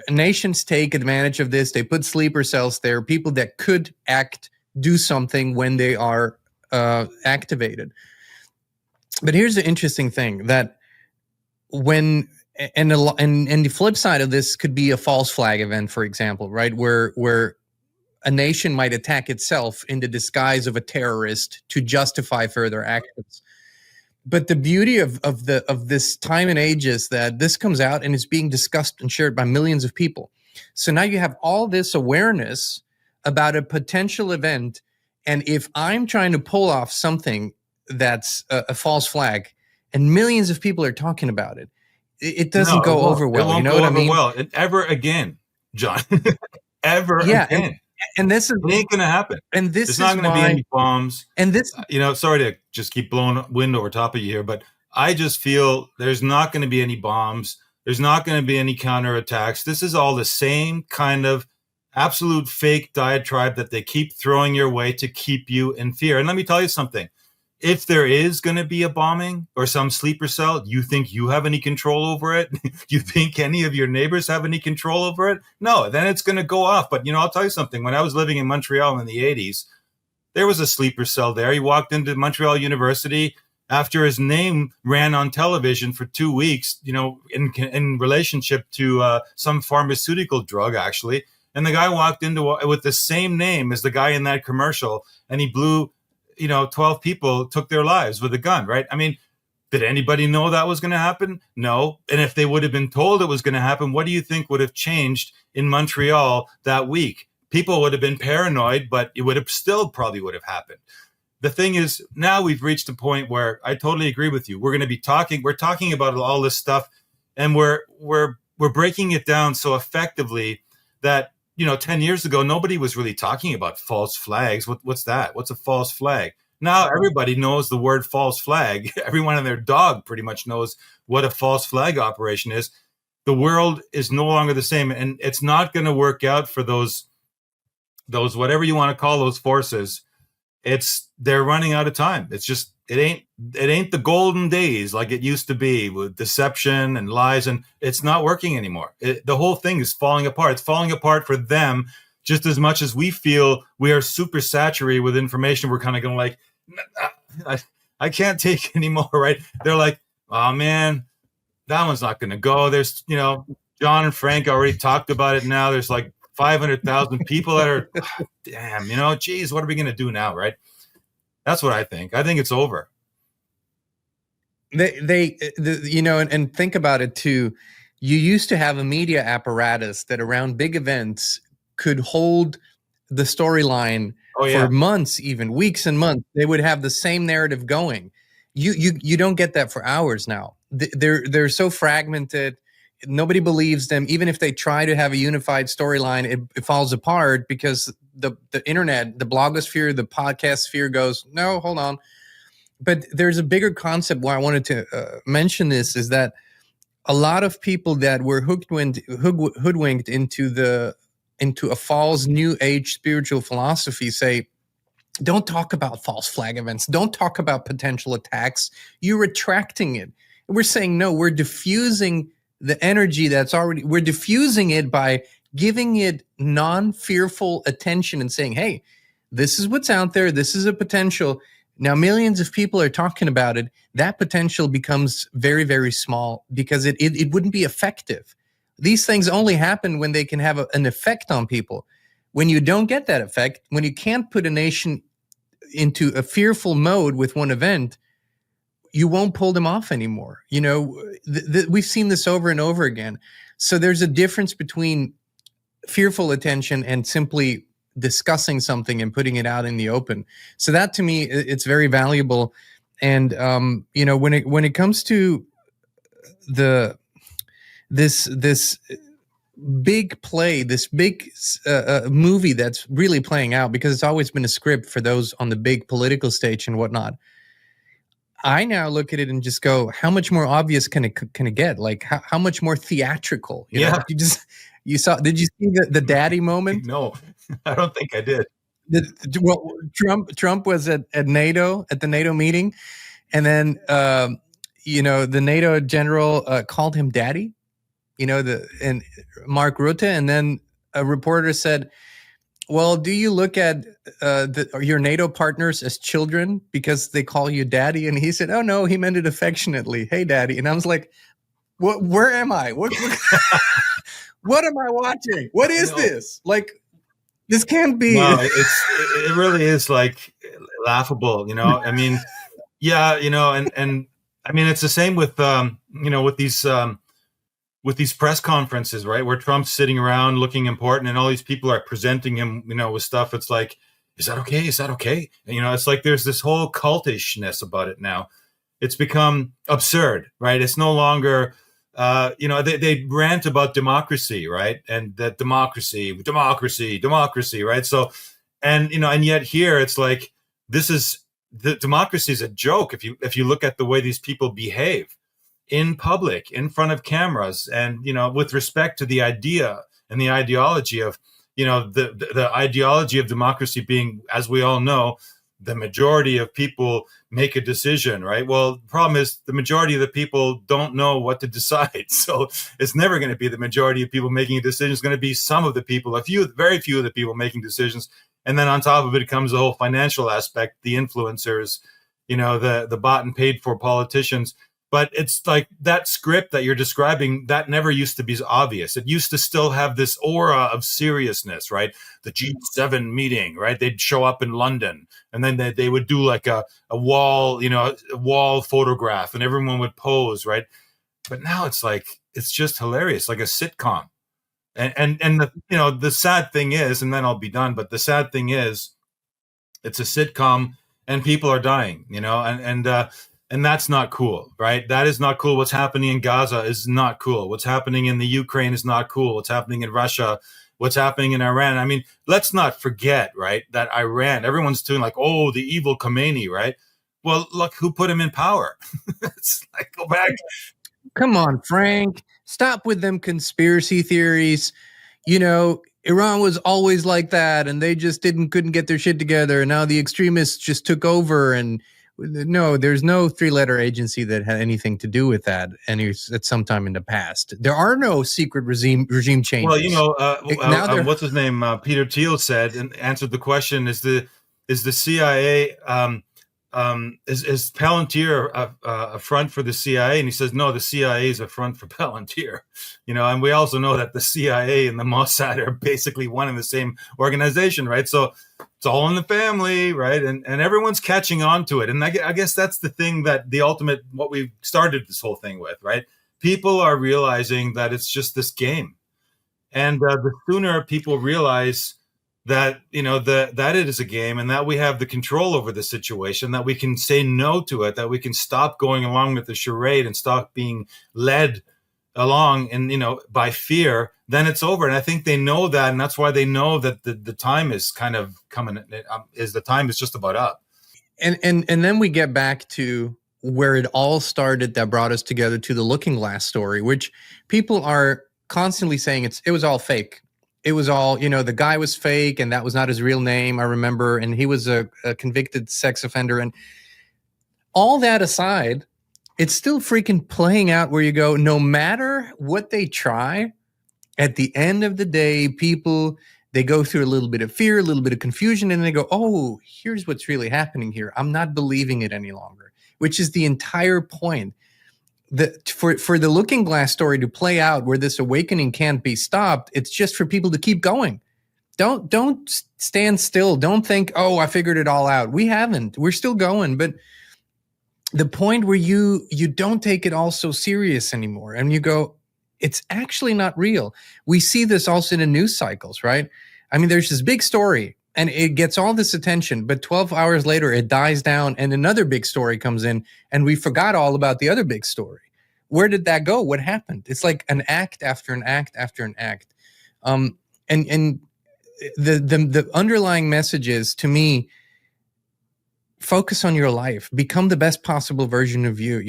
nations take advantage of this. They put sleeper cells there, people that could do something when they are activated. But here's the interesting thing, that and the flip side of this could be a false flag event, for example, right? Where a nation might attack itself in the disguise of a terrorist to justify further actions. But the beauty of this time and age is that this comes out and is being discussed and shared by millions of people. So now you have all this awareness about a potential event, and if I'm trying to pull off something that's a false flag, and millions of people are talking about it, it doesn't go over well. It won't go over well ever again, John. Ever again. And this is, it ain't going to happen. And this There's not going to be any bombs. And this, sorry to just keep blowing wind over top of you here, but I just feel there's not going to be any bombs. There's not going to be any counterattacks. This is all the same kind of absolute fake diatribe that they keep throwing your way to keep you in fear. And let me tell you something. If there is going to be a bombing or some sleeper cell, you think you have any control over it? You think any of your neighbors have any control over it? No, then it's going to go off. But, I'll tell you something. When I was living in Montreal in the 80s, there was a sleeper cell there. He walked into Montreal University after his name ran on television for 2 weeks, in relationship to some pharmaceutical drug, actually. And the guy walked into with the same name as the guy in that commercial, and he blew 12 people took their lives with a gun, right? I mean, did anybody know that was going to happen? No. And if they would have been told it was going to happen, what do you think would have changed in Montreal that week? People would have been paranoid, but it would have still probably would have happened. The thing is, now we've reached a point where I totally agree with you. We're talking about all this stuff, and we're breaking it down so effectively that 10 years ago, nobody was really talking about false flags. What's that? What's a false flag? Now everybody knows the word false flag. Everyone and their dog pretty much knows what a false flag operation is. The world is no longer the same, and it's not going to work out for those whatever you want to call those forces. They're running out of time. It's just it ain't the golden days like it used to be with deception and lies, and it's not working anymore. The whole thing is falling apart. It's falling apart for them just as much as we feel we are super saturated with information. We're kind of going like, I can't take anymore, right? They're like, oh man, that one's not going to go. There's, John and Frank already talked about it now. There's like 500,000 people that are, damn, geez, what are we going to do now, right? That's what I think. I think it's over. And think about it too. You used to have a media apparatus that around big events could hold the storyline for months, even weeks and months. They would have the same narrative going. You don't get that for hours now. They're so fragmented. Nobody believes them. Even if they try to have a unified storyline, it falls apart because the internet, the blogosphere, the podcast sphere goes, no, hold on. But there's a bigger concept why I wanted to mention this, is that a lot of people that were hoodwinked into a false new age spiritual philosophy say, don't talk about false flag events. Don't talk about potential attacks. You're retracting it. We're saying, no, we're diffusing the energy we're diffusing it by giving it non-fearful attention and saying, hey, this is what's out there. This is a potential. Now, millions of people are talking about it. That potential becomes very, very small because it wouldn't be effective. These things only happen when they can have an effect on people. When you don't get that effect, when you can't put a nation into a fearful mode with one event, you won't pull them off anymore. We've seen this over and over again. So there's a difference between fearful attention and simply discussing something and putting it out in the open. So that, to me, it's very valuable. And when it comes to this big play, this big movie that's really playing out, because it's always been a script for those on the big political stage and whatnot, I now look at it and just go, how much more obvious can it get? Like how much more theatrical? You know? Did you see the daddy moment? No, I don't think I did. Trump was at NATO, at the NATO meeting, and then the NATO general called him daddy, and Mark Rutte, and then a reporter said, well, do you look at your NATO partners as children because they call you daddy? And he said, oh, no, he meant it affectionately. Hey, daddy. And I was like, where am I? What what am I watching? What is this? Like, this can't be. No, it really is like laughable, I mean, yeah, and I mean, it's the same with, with these press conferences, right, where Trump's sitting around looking important and all these people are presenting him, with stuff. It's like, is that okay? Is that okay? And, it's like there's this whole cultishness about it now. It's become absurd, right? It's no longer, they rant about democracy, right? And that democracy, right? So, and yet here it's like, the democracy is a joke if you look at the way these people behave in public, in front of cameras, and with respect to the idea and the ideology of the ideology of democracy being, as we all know, the majority of people make a decision, right? Well, the problem is the majority of the people don't know what to decide, so it's never going to be the majority of people making a decision. It's going to be some of the people, very few of the people making decisions, and then on top of it comes the whole financial aspect, the influencers, the bought and paid for politicians. But it's like that script that you're describing, that never used to be obvious. It used to still have this aura of seriousness, right? The G7 meeting, right? They'd show up in London, and then they would do like a wall, a wall photograph, and everyone would pose, right? But now it's like, it's just hilarious, like a sitcom. And the sad thing is, and then I'll be done, but the sad thing is, it's a sitcom and people are dying, and that's not cool, right? That is not cool. What's happening in Gaza is not cool. What's happening in the Ukraine is not cool. What's happening in Russia, what's happening in Iran. I mean, let's not forget, right, that Iran, everyone's doing like, oh, the evil Khomeini, right? Well, look, who put him in power? It's like, go back. Come on, Frank. Stop with them conspiracy theories. Iran was always like that, and they just couldn't get their shit together, and now the extremists just took over. And no, there's no three-letter agency that had anything to do with that at some time in the past. There are no secret regime changes. Well, what's his name? Peter Thiel said and answered the question: Is the CIA is Palantir a front for the CIA? And he says, no, the CIA is a front for Palantir. And we also know that the CIA and the Mossad are basically one and the same organization, right? So it's all in the family, right? And everyone's catching on to it. And I guess that's the thing, that the ultimate, what we started this whole thing with, right? People are realizing that it's just this game. And the sooner people realize that, that it is a game, and that we have the control over the situation, that we can say no to it, that we can stop going along with the charade and stop being led along and, by fear, then it's over. And I think they know that. And that's why they know that the time is kind of coming, the time is just about up. And then we get back to where it all started that brought us together to the Looking Glass story, which people are constantly saying it was all fake. It was all, the guy was fake and that was not his real name, I remember, and he was a convicted sex offender. And all that aside, it's still freaking playing out where you go, no matter what they try, at the end of the day, people, they go through a little bit of fear, a little bit of confusion, and they go, oh, here's what's really happening here. I'm not believing it any longer, which is the entire point. For the Looking Glass story to play out where this awakening can't be stopped, it's just for people to keep going. Don't stand still. Don't think, oh, I figured it all out. We haven't. We're still going. But the point where you don't take it all so serious anymore, and you go, it's actually not real. We see this also in the news cycles, right? I mean, there's this big story and it gets all this attention, but 12 hours later it dies down and another big story comes in and we forgot all about the other big story. Where did that go? What happened? It's like an act after an act after an act. And the underlying message is, to me, focus on your life, become the best possible version of you,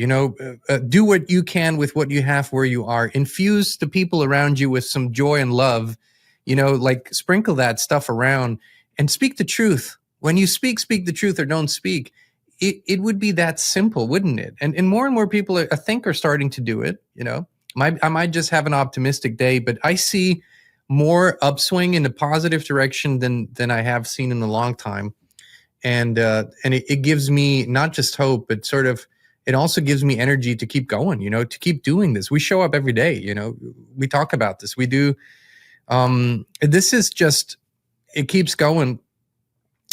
do what you can with what you have where you are, infuse the people around you with some joy and love, like sprinkle that stuff around and speak the truth. When you speak the truth or don't speak. It would be that simple, wouldn't it? And more people, I think, are starting to do it. I might just have an optimistic day, but I see more upswing in the positive direction than I have seen in a long time. And it gives me not just hope, but sort of, it also gives me energy to keep going, to keep doing this. We show up every day, we talk about this. We do. This is just, it keeps going.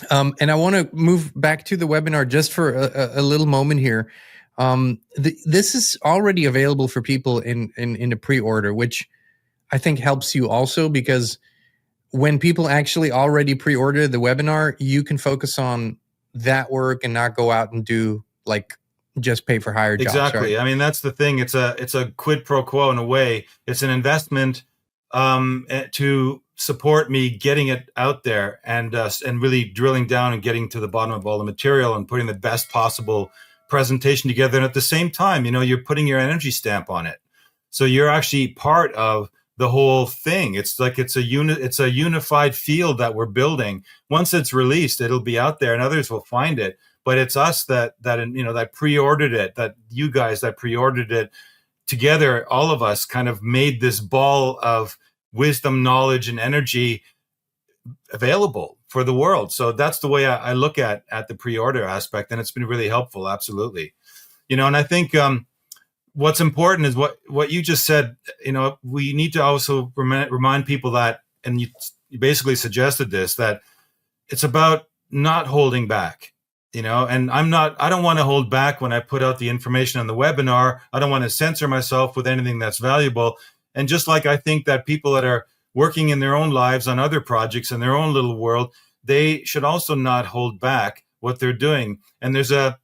And I want to move back to the webinar just for a little moment here. This is already available for people in the pre-order, which I think helps you also, because when people actually already pre-order the webinar, you can focus on that work and not go out and do just pay for hire jobs. Exactly. Right? I mean, that's the thing. It's a quid pro quo in a way. It's an investment to support me getting it out there and really drilling down and getting to the bottom of all the material and putting the best possible presentation together. And at the same time, you're putting your energy stamp on it. So you're actually part of the whole thing. It's like it's a unified field that we're building. Once it's released, it'll be out there and others will find it. But it's us that pre-ordered it, that you guys that pre-ordered it together, all of us kind of made this ball of wisdom, knowledge, and energy available for the world. So that's the way I look at the pre-order aspect, and it's been really helpful. Absolutely. And I think what's important is what you just said. We need to also remind people that, and you basically suggested this, that it's about not holding back. And I don't want to hold back when I put out the information on the webinar. I don't want to censor myself with anything that's valuable. And just like I think that people that are working in their own lives on other projects in their own little world, they should also not hold back what they're doing. And there's the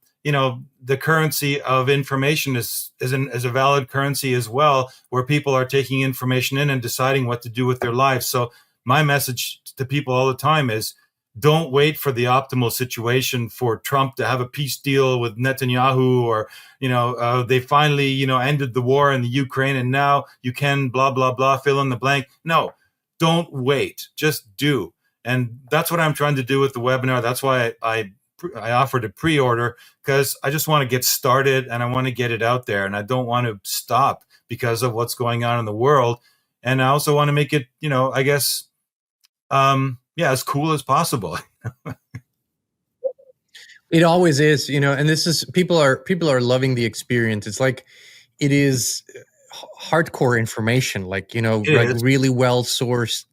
currency of information is a valid currency as well, where people are taking information in and deciding what to do with their lives. So my message to people all the time is, don't wait for the optimal situation for Trump to have a peace deal with Netanyahu, or, they finally, ended the war in the Ukraine and now you can blah, blah, blah, fill in the blank. No, don't wait, just do. And that's what I'm trying to do with the webinar. That's why I offered a pre-order, because I just want to get started and I want to get it out there, and I don't want to stop because of what's going on in the world. And I also want to make it, I guess, as cool as possible. It always is, and this is, people are loving the experience. It's like, it is hardcore information, really well sourced.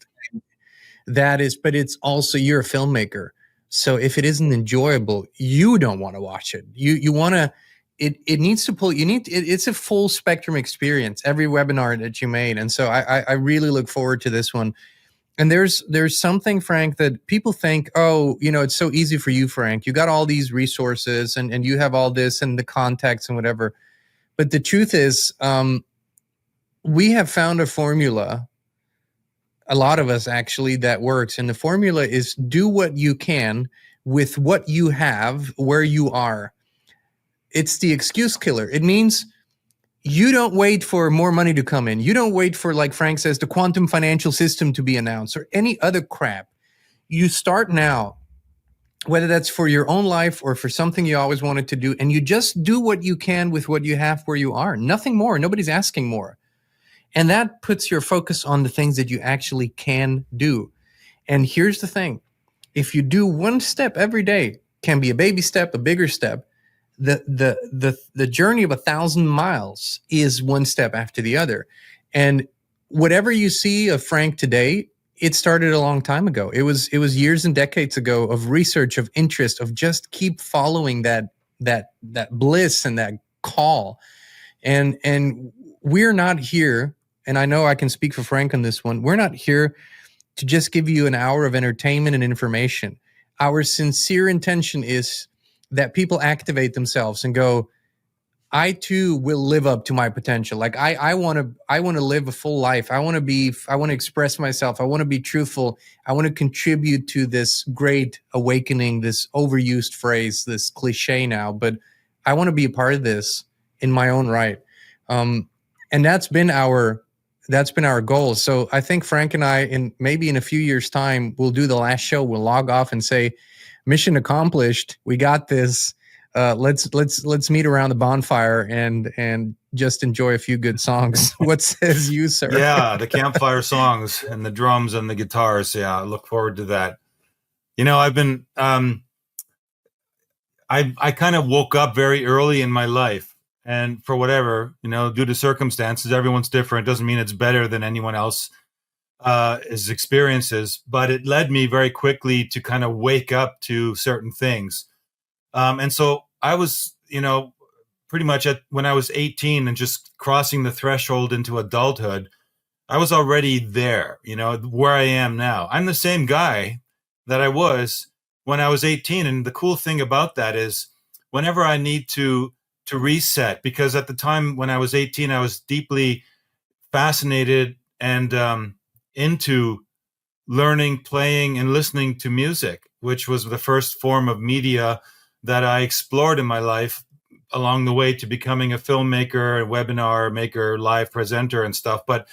That is, but it's also, you're a filmmaker. So if it isn't enjoyable, you don't want to watch it. You want to, it needs to pull, it's a full spectrum experience, every webinar that you made. And so I really look forward to this one. And there's something, Frank, that people think, oh, it's so easy for you, Frank. You got all these resources and you have all this and the contacts and whatever. But the truth is, we have found a formula, a lot of us actually, that works. And the formula is, do what you can with what you have where you are. it's the excuse killer. It means you don't wait for more money to come in. You don't wait for, like Frank says, the quantum financial system to be announced or any other crap. You start now, whether that's for your own life or for something you always wanted to do, and you just do what you can with what you have where you are. Nothing more. Nobody's asking more. And that puts your focus on the things that you actually can do. And here's the thing. If you do one step every day, can be a baby step, a bigger step, the journey of 1,000 miles is one step after the other. And whatever you see of Frank today, it started a long time ago. It was years and decades ago of research, of interest, of just keep following that bliss and that call. And we're not here, and I know I can speak for Frank on this one, we're not here to just give you an hour of entertainment and information. Our sincere intention is that people activate themselves and go, I too will live up to my potential. Like I want to live a full life. I want to express myself. I want to be truthful. I want to contribute to this great awakening, this overused phrase, this cliche now, but I want to be a part of this in my own right. And that's been our goal. So I think Frank and I, maybe in a few years' time, we'll do the last show. We'll log off and say, mission accomplished. We got this. Let's meet around the bonfire and just enjoy a few good songs. What says you, sir? Yeah, the campfire songs and the drums and the guitars. Yeah, I look forward to that. I've been I kind of woke up very early in my life, and for whatever, due to circumstances, everyone's different. It doesn't mean it's better than anyone else. His experiences, but it led me very quickly to kind of wake up to certain things. And so I was, pretty much when I was 18 and just crossing the threshold into adulthood, I was already there, where I am now. I'm the same guy that I was when I was 18. And the cool thing about that is whenever I need to reset, because at the time when I was 18, I was deeply fascinated and into learning, playing, and listening to music, which was the first form of media that I explored in my life along the way to becoming a filmmaker, a webinar maker, live presenter and stuff. But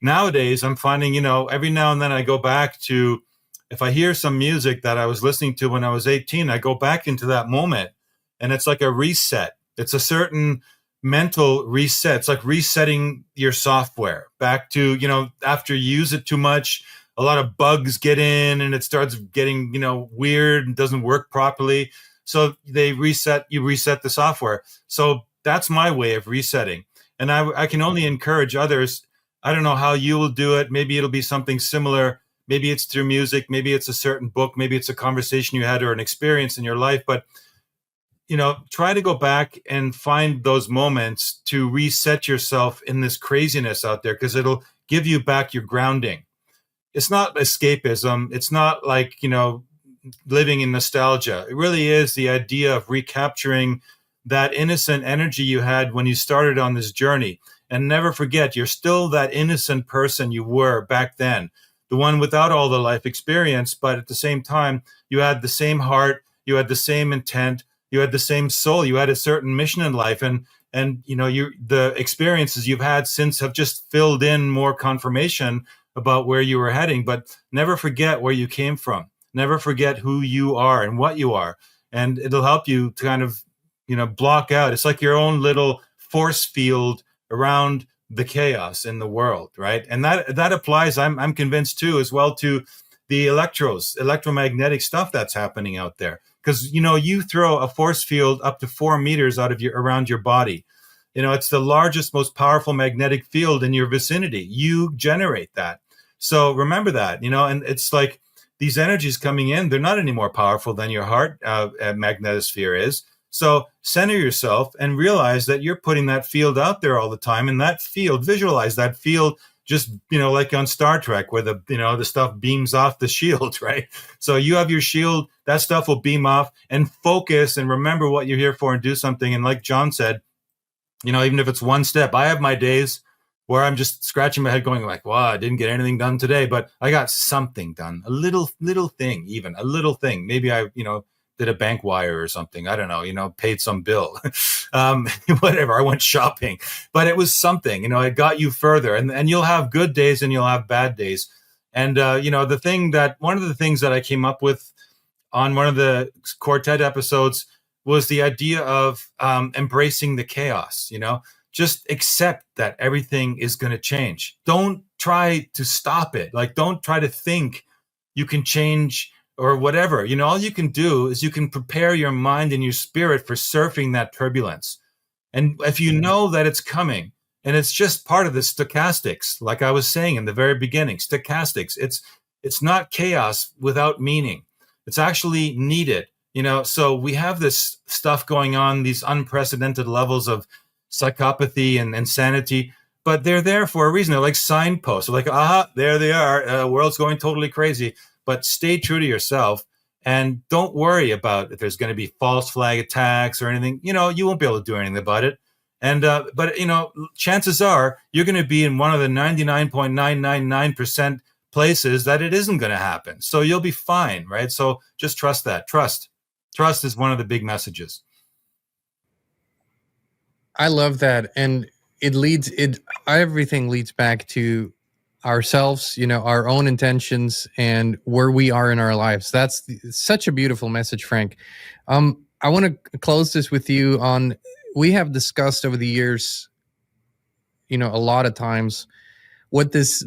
nowadays I'm finding, every now and then I go back to, if I hear some music that I was listening to when I was 18, I go back into that moment, and it's like a reset. It's a certain mental reset. It's like resetting your software back to, after you use it too much, a lot of bugs get in and it starts getting, weird and doesn't work properly. So you reset the software. So that's my way of resetting. And I can only encourage others. I don't know how you will do it. Maybe it'll be something similar. Maybe it's through music. Maybe it's a certain book. Maybe it's a conversation you had or an experience in your life. But try to go back and find those moments to reset yourself in this craziness out there, because it'll give you back your grounding. It's not escapism. It's not like, living in nostalgia. It really is the idea of recapturing that innocent energy you had when you started on this journey. And never forget, you're still that innocent person you were back then, the one without all the life experience, but at the same time, you had the same heart, you had the same intent, you had the same soul, you had a certain mission in life, and the experiences you've had since have just filled in more confirmation about where you were heading. But never forget where you came from. Never forget who you are and what you are, and it'll help you to kind of block out. It's like your own little force field around the chaos in the world, right? And that applies, I'm convinced too, as well, to the electromagnetic stuff that's happening out there. Because, you throw a force field up to 4 meters around your body. It's the largest, most powerful magnetic field in your vicinity. You generate that. So remember that, and it's like these energies coming in, they're not any more powerful than your heart magnetosphere is. So center yourself and realize that you're putting that field out there all the time. And that field, visualize that field just, like on Star Trek, where the stuff beams off the shield, right? So you have your shield, that stuff will beam off, and focus and remember what you're here for and do something. And like John said, even if it's one step, I have my days where I'm just scratching my head going like, wow, I didn't get anything done today, but I got something done, a little thing, even a little thing. Maybe I, did a bank wire or something. I don't know, paid some bill, whatever. I went shopping, but it was something, it got you further, and you'll have good days and you'll have bad days. And, one of the things that I came up with on one of the Quartet episodes was the idea of embracing the chaos, just accept that everything is going to change. Don't try to stop it. Like, don't try to think you can change or whatever. All you can do is you can prepare your mind and your spirit for surfing that turbulence. And if you know that it's coming, and it's just part of the stochastics, like I was saying in the very beginning, stochastics, it's not chaos without meaning. It's actually needed, so we have this stuff going on, these unprecedented levels of psychopathy and insanity, but they're there for a reason. They're like signposts. They're like, aha, there they are. World's going totally crazy. But stay true to yourself and don't worry about if there's going to be false flag attacks or anything. You won't be able to do anything about it. And but chances are you're going to be in one of the 99.999% places that it isn't going to happen. So you'll be fine, right? So just trust that. Trust is one of the big messages. I love that. And everything leads back to ourselves, our own intentions and where we are in our lives. That's such a beautiful message, Frank. I want to close this with you on, we have discussed over the years, a lot of times what this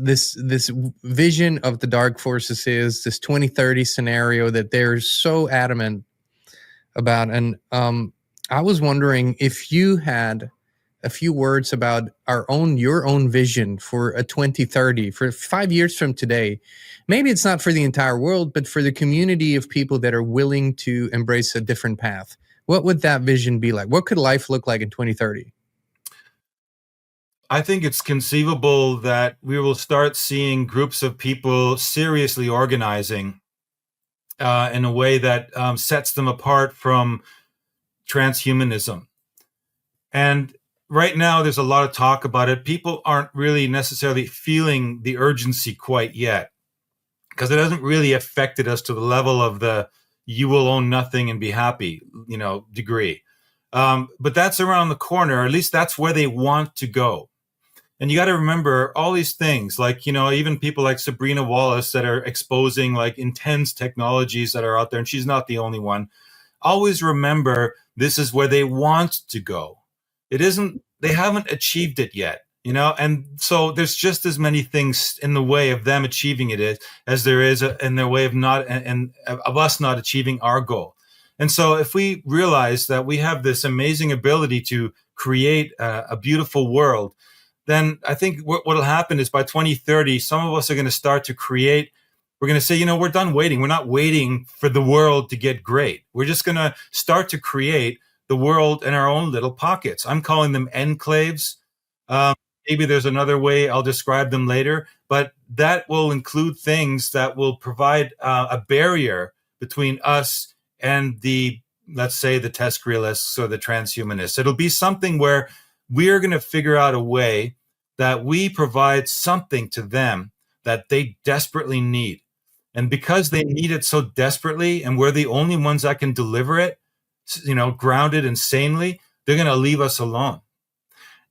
vision of the dark forces is, this 2030 scenario that they're so adamant about. And I was wondering if you had a few words about your own vision for a 2030, for 5 years from today. Maybe it's not for the entire world, but for the community of people that are willing to embrace a different path. What would that vision be like? What could life look like in 2030? I think it's conceivable that we will start seeing groups of people seriously organizing in a way that sets them apart from transhumanism. And right now, there's a lot of talk about it. People aren't really necessarily feeling the urgency quite yet because it hasn't really affected us to the level of the "you will own nothing and be happy," degree. But that's around the corner. Or at least that's where they want to go. And you got to remember all these things, like, even people like Sabrina Wallace that are exposing like intense technologies that are out there, and she's not the only one. Always remember this is where they want to go. It isn't, they haven't achieved it yet, and so there's just as many things in the way of them achieving it as there is in their way of of us not achieving our goal. And so if we realize that we have this amazing ability to create a beautiful world, then I think what will happen is by 2030, some of us are going to start to create. We're going to say, we're done waiting. We're not waiting for the world to get great. We're just going to start to create the world in our own little pockets. I'm calling them enclaves. Maybe there's another way. I'll describe them later. But that will include things that will provide a barrier between us and let's say, the test realists or the transhumanists. It'll be something where we're going to figure out a way that we provide something to them that they desperately need. And because they need it so desperately, and we're the only ones that can deliver it, grounded and sanely, they're going to leave us alone.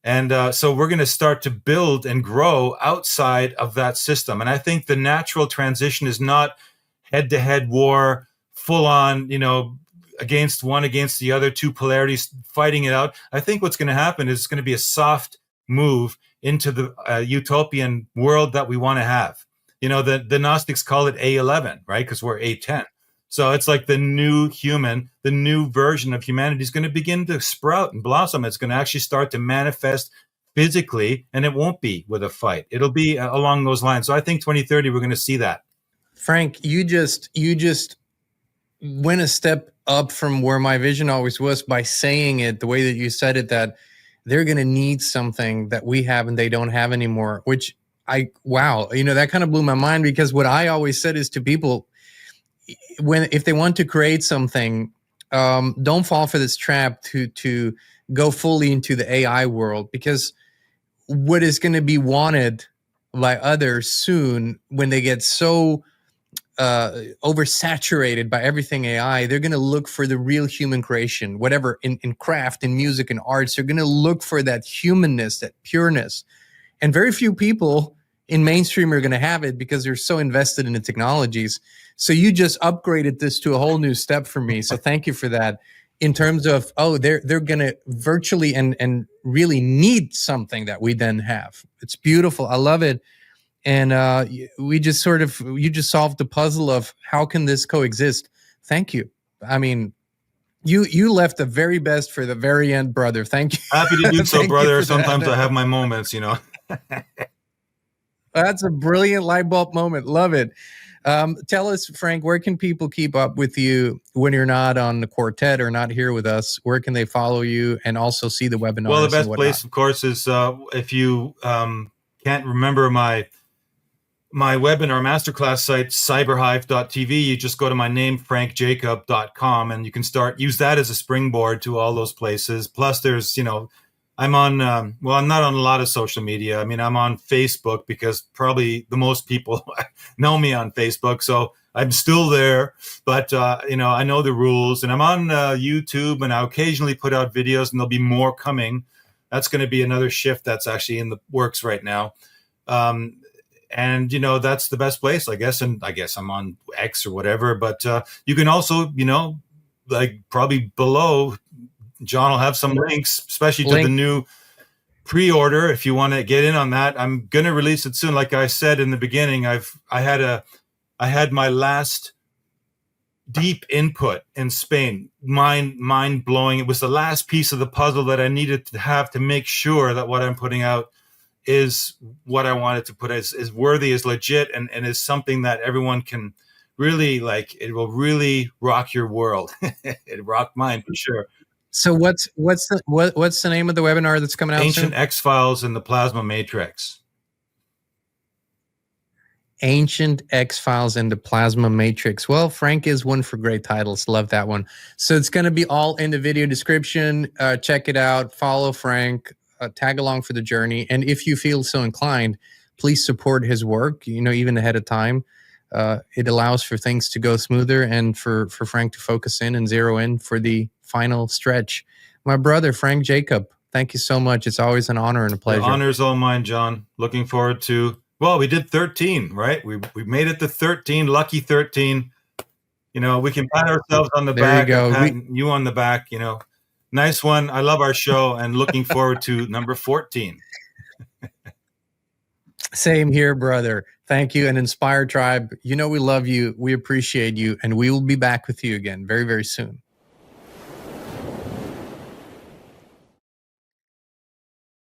And so we're going to start to build and grow outside of that system. And I think the natural transition is not head-to-head war, full on, against the other, two polarities fighting it out. I think what's going to happen is it's going to be a soft move into the utopian world that we want to have. The Gnostics call it A11, right? Because we're A10. So it's like the new human, the new version of humanity is going to begin to sprout and blossom. It's going to actually start to manifest physically, and it won't be with a fight. It'll be along those lines. So I think 2030, we're going to see that. Frank, you just went a step up from where my vision always was by saying it the way that you said it, that they're going to need something that we have and they don't have anymore, which that kind of blew my mind, because what I always said is to people, if they want to create something, don't fall for this trap to go fully into the AI world, because what is going to be wanted by others soon, when they get so oversaturated by everything AI, they're going to look for the real human creation, whatever in craft, in music, and arts. They're going to look for that humanness, that pureness. And very few people in mainstream are going to have it because they're so invested in the technologies. So you just upgraded this to a whole new step for me. So thank you for that. In terms of, they're going to virtually and really need something that we then have. It's beautiful. I love it. And you just solved the puzzle of how can this coexist. Thank you. I mean, you left the very best for the very end, brother. Thank you. Happy to do so, brother. Sometimes I have my moments, That's a brilliant light bulb moment. Love it. Tell us, Frank, where can people keep up with you when you're not on the quartet or not here with us? Where can they follow you and also see the webinars? Well, the best place, of course, is if you can't remember my webinar masterclass site, cyberhive.tv, you just go to my name, frankjacob.com, and you can use that as a springboard to all those places. Plus, there's, I'm on, I'm not on a lot of social media. I mean, I'm on Facebook because probably the most people know me on Facebook. So I'm still there, but, I know the rules, and I'm on YouTube, and I occasionally put out videos, and there'll be more coming. That's going to be another shift that's actually in the works right now. And, that's the best place, I guess. And I guess I'm on X or whatever, but you can also, like probably below, John will have some links, especially to the new pre-order. If you want to get in on that, I'm going to release it soon. Like I said in the beginning, I had my last deep input in Spain, mind blowing. It was the last piece of the puzzle that I needed to have to make sure that what I'm putting out is what I wanted to put, is worthy, is legit, and is something that everyone can really like. It will really rock your world. It rocked mine for sure. So what's the name of the webinar that's coming out Ancient soon? X-Files in the Plasma Matrix. Ancient X-Files and the Plasma Matrix. Well, Frank is one for great titles. Love that one. So it's going to be all in the video description. Check it out. Follow Frank. Tag along for the journey. And if you feel so inclined, please support his work, even ahead of time. It allows for things to go smoother and for Frank to focus in and zero in for the final stretch. My brother, Frank Jacob, thank you so much. It's always an honor and a pleasure. The honor's all mine, John. Looking forward to, we did 13, right? We made it to 13, lucky 13. We can pat ourselves on the back. There you go. Pat you on the back, Nice one. I love our show and looking forward to number 14. Same here, brother. Thank you. And Inspired Tribe, we love you. We appreciate you. And we will be back with you again very, very soon.